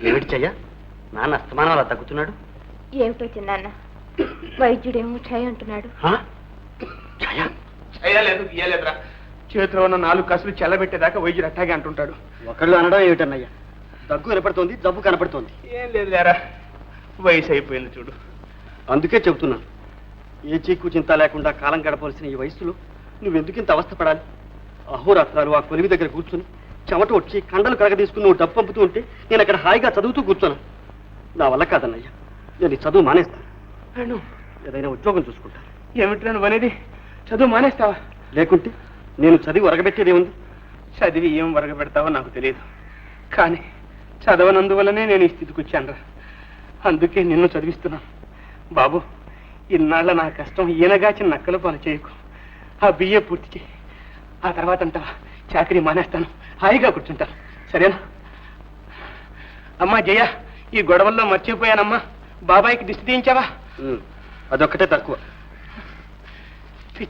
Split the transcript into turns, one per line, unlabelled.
ఏమిటి చెయ్య? నాన్న అస్తమానం అలా తగ్గుతున్నాడు.
ఏమిటో చిన్నాన్న, వైద్యుడేమో ఛాయ్ అంటున్నాడు.
చేయలేదు గీయలేదురా, చేతిలో ఉన్న 4 కసులు చెల్లబెట్టేదాకా వైద్యుడు అట్టాగే అంటుంటాడు.
ఒకళ్ళు అనడం ఏమిటన్నయ్యా? దగ్గు కనపడుతోంది, జబ్బు కనపడుతోంది.
ఏం లేదు లేరా, వయసు అయిపోయింది చూడు.
అందుకే చెబుతున్నాను, ఏ చీకు చింత లేకుండా కాలం గడపవలసిన ఈ వయసులో నువ్వెందుకింత అవస్థపడాలి? అహోరాత్రాలు ఆ కొలివి దగ్గర కూర్చుని చెమట వచ్చి కండలు కరగ తీసుకుని నువ్వు డబ్బు పంపుతూ ఉంటే నేను అక్కడ హాయిగా చదువుతూ కూర్చోను. నా వల్ల కాదన్నయ్యా, నేను ఈ చదువు మానేస్తాను. ఏదైనా ఉద్యోగం చూసుకుంటాను.
ఏమిటి నువ్వు అనేది? చదువు మానేస్తావా?
లేకుంటే నేను చదివి వరగబెట్టేదేముంది?
చదివి ఏం వరగబెడతావో నాకు తెలియదు, కానీ చదవనందువల్లనే నేను ఈ స్థితికి వచ్చానురా. అందుకే నిన్ను చదివిస్తున్నాను. బాబు, ఇన్నాళ్ళ నా కష్టం ఈయనగాచిన నక్కల పాలు చేయకు. ఆ బిఏ పూర్తి చేయి, ఆ తర్వాత అంటావా చాకరీ మానేస్తాను, హాయిగా కూర్చుంటాను. సరేనా? అమ్మా జయ, ఈ గొడవల్లో మర్చిపోయానమ్మా, బాబాయికి దిష్టి తీయించావా?
అదొక్కటే తక్కువ.